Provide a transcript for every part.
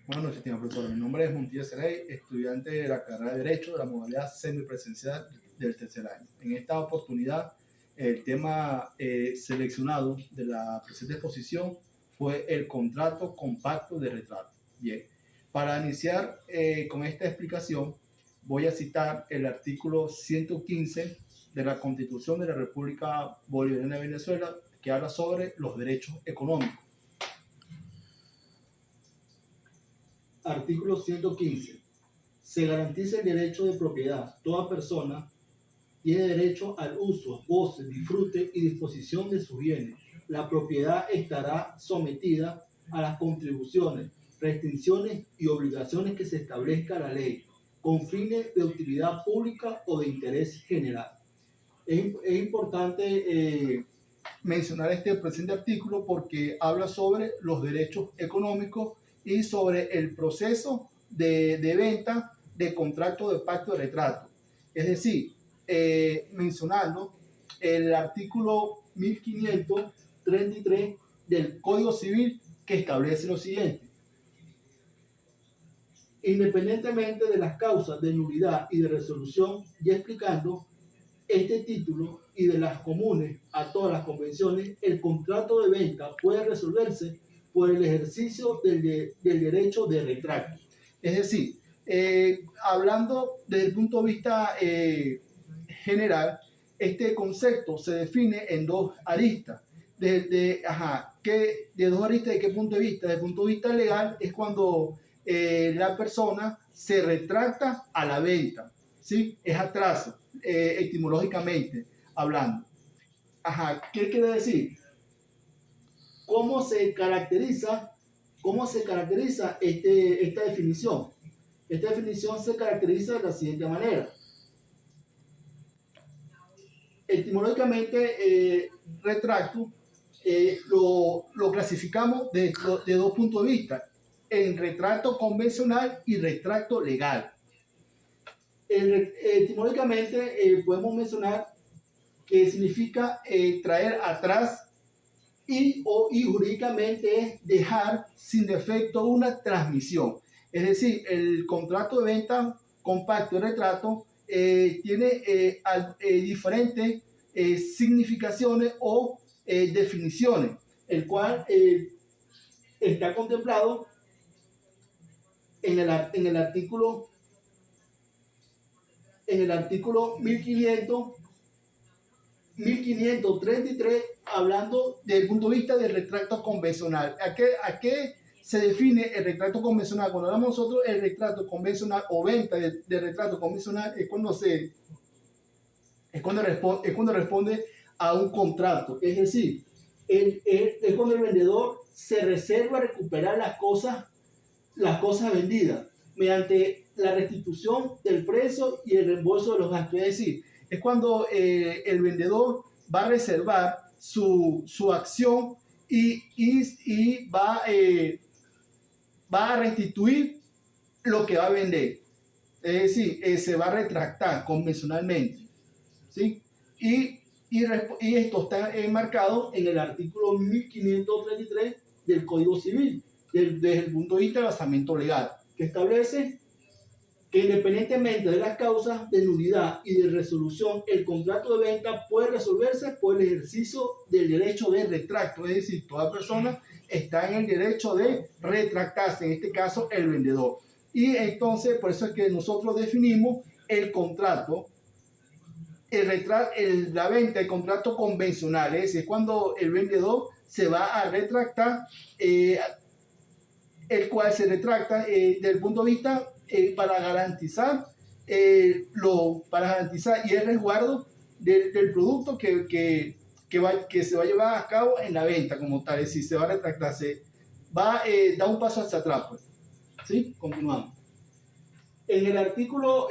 Buenas noches, estimado profesor. Mi nombre es Montilla Serey, estudiante de la carrera de Derecho de la modalidad semipresencial del tercer año. En esta oportunidad, el tema seleccionado de la presente exposición fue el contrato compacto de retrato. Bien, para iniciar con esta explicación, voy a citar el artículo 115 de la Constitución de la República Bolivariana de Venezuela, que habla sobre los derechos económicos. Artículo 115. Se garantiza el derecho de propiedad. Toda persona tiene derecho al uso, goce, disfrute y disposición de sus bienes. La propiedad estará sometida a las contribuciones, restricciones y obligaciones que se establezca la ley, con fines de utilidad pública o de interés general. Es importante mencionar este presente artículo porque habla sobre los derechos económicos y sobre el proceso de venta de contrato de pacto de retrato. Es decir, mencionando el artículo 1533 del Código Civil, que establece lo siguiente: independientemente de las causas de nulidad y de resolución, y explicando este título y de las comunes a todas las convenciones, el contrato de venta puede resolverse por el ejercicio del derecho de retracto. Es decir, hablando desde el punto de vista general, este concepto se define en dos aristas. ¿De dos aristas de qué punto de vista? Desde el punto de vista legal es cuando la persona se retracta a la venta, ¿sí? Es atraso, etimológicamente hablando. ¿Qué quiere decir? ¿Cómo se caracteriza esta definición? Esta definición se caracteriza de la siguiente manera. Etimológicamente, retracto lo clasificamos de dos puntos de vista: en retracto convencional y retracto legal. Etimológicamente podemos mencionar que significa traer atrás y jurídicamente es dejar sin defecto una transmisión. Es decir, el contrato de venta compacto de retrato tiene diferentes significaciones o definiciones, el cual está contemplado en el artículo 1533, hablando desde el punto de vista del retrato convencional. ¿A qué se define el retrato convencional? Cuando hablamos nosotros el retrato convencional o venta de retrato convencional es cuando responde a un contrato. Es decir, es cuando el vendedor se reserva recuperar las cosas vendidas mediante la restitución del precio y el reembolso de los gastos. Es decir, es cuando el vendedor va a reservar su acción y va a restituir lo que va a vender. Es decir, se va a retractar convencionalmente, ¿sí? Y esto está enmarcado en el artículo 1533 del Código Civil, desde el punto de vista del basamento legal, que establece que independientemente de las causas de nulidad y de resolución, el contrato de venta puede resolverse por el ejercicio del derecho de retracto. Es decir, toda persona está en el derecho de retractarse, en este caso el vendedor. Y entonces, por eso es que nosotros definimos el contrato, la venta, el contrato convencional. Es decir, cuando el vendedor se va a retractar, el cual se retracta desde el punto de vista para garantizar y el resguardo del producto que se va a llevar a cabo en la venta como tal. Es decir, se va a retractar, da un paso hacia atrás, pues. ¿Sí? Continuamos. En el artículo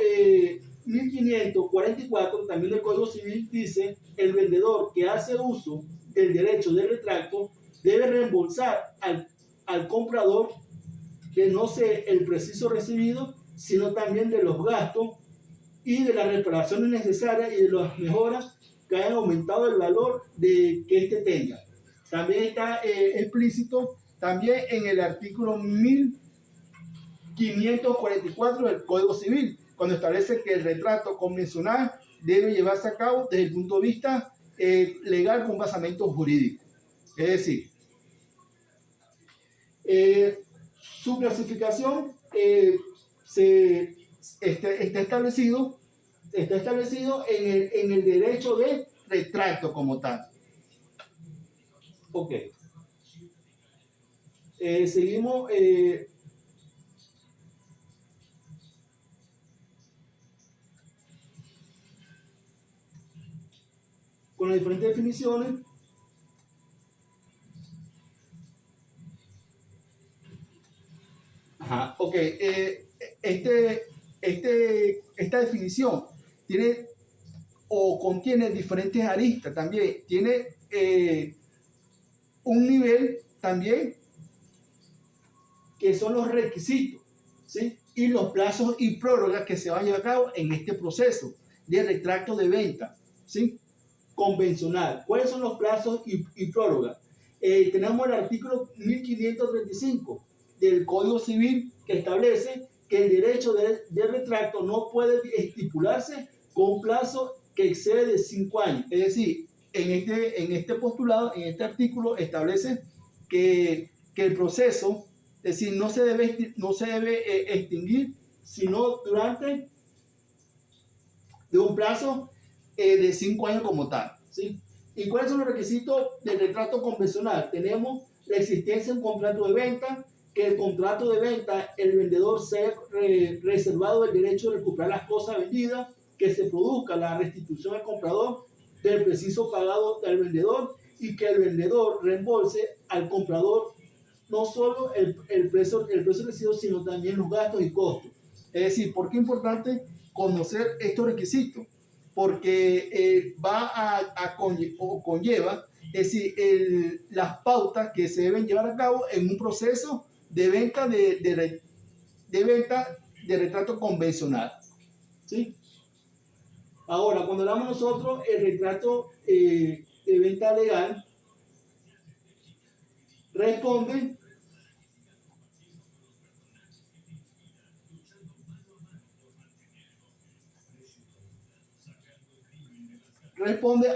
1544 también del Código Civil dice: el vendedor que hace uso del derecho de retracto debe reembolsar al comprador de no ser el preciso recibido, sino también de los gastos y de las reparaciones necesarias y de las mejoras que hayan aumentado el valor que éste tenga. También está explícito también en el artículo 1000 544 del Código Civil, cuando establece que el retrato convencional debe llevarse a cabo desde el punto de vista legal con basamento jurídico. Es decir, su clasificación está establecido en el derecho de retracto como tal. Ok. Seguimos. Con las diferentes definiciones. Ajá, ok. Esta definición tiene o contiene diferentes aristas también. Tiene un nivel también que son los requisitos, ¿sí? Y los plazos y prórrogas que se van a llevar a cabo en este proceso de retracto de venta, ¿sí? Convencional. ¿Cuáles son los plazos y prórrogas? Tenemos el artículo 1535 del Código Civil que establece que el derecho de retracto no puede estipularse con un plazo que excede de 5 años. Es decir, en este postulado, en este artículo, establece que el proceso, es decir, no se debe extinguir sino durante de un plazo de 5 años como tal, ¿sí? ¿Y cuáles son los requisitos del retrato convencional? Tenemos la existencia de un contrato de venta, que el contrato de venta, el vendedor sea reservado el derecho de recuperar las cosas vendidas, que se produzca la restitución al comprador del preciso pagado al vendedor y que el vendedor reembolse al comprador no solo el precio recibido, sino también los gastos y costos. Es decir, ¿por qué es importante conocer estos requisitos? Porque conlleva, es decir, las pautas que se deben llevar a cabo en un proceso de venta de retrato convencional, ¿sí? Ahora, cuando hablamos nosotros el retrato de venta legal, responde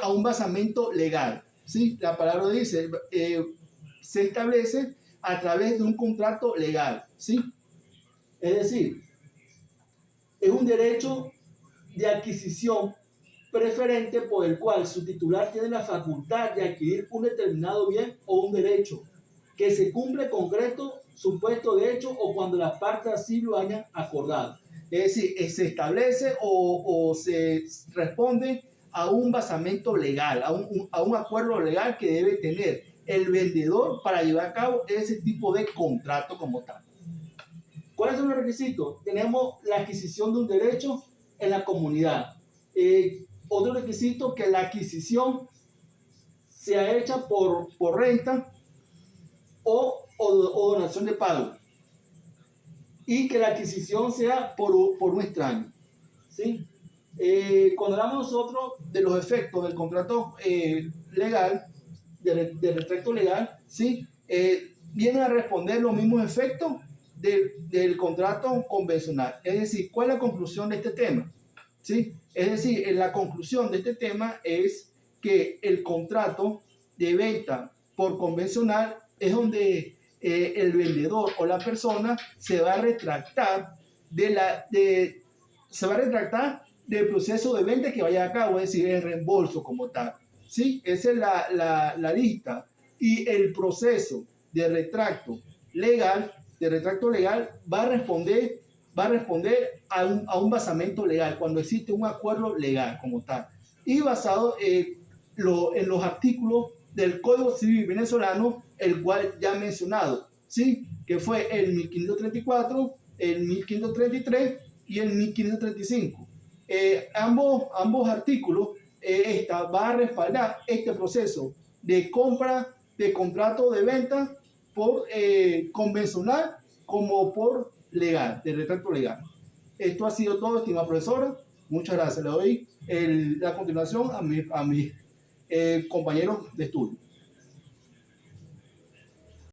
a un basamento legal, ¿sí? La palabra dice, se establece a través de un contrato legal, ¿sí? Es decir, es un derecho de adquisición preferente por el cual su titular tiene la facultad de adquirir un determinado bien o un derecho que se cumple concreto supuesto de hecho o cuando las partes así lo hayan acordado. Es decir, se establece o se responde a un basamento legal, a un acuerdo legal que debe tener el vendedor para llevar a cabo ese tipo de contrato como tal. ¿Cuáles son los requisitos? Tenemos la adquisición de un derecho en la comunidad. Otro requisito, que la adquisición sea hecha por renta o donación de pago. Y que la adquisición sea por un extraño, ¿sí? Cuando hablamos nosotros de los efectos del contrato legal, de retracto legal, ¿sí? Vienen a responder los mismos efectos del contrato convencional. Es decir, ¿cuál es la conclusión de este tema? ¿Sí? Es decir, la conclusión de este tema es que el contrato de venta por convencional es donde el vendedor o la persona se va a retractar del proceso de venta que vaya a cabo, es decir, el reembolso como tal, ¿sí? Esa es la lista. Y el proceso de retracto legal va a responder a un basamento legal, cuando existe un acuerdo legal como tal, y basado en los artículos del Código Civil venezolano, el cual ya he mencionado, ¿sí? Que fue el 1534, el 1533 y el 1535. Ambos artículos va a respaldar este proceso de compra de contrato de venta por convencional como por legal, de retracto legal. Esto ha sido todo, estimada profesora. Muchas gracias. Le doy la continuación a mis compañeros de estudio.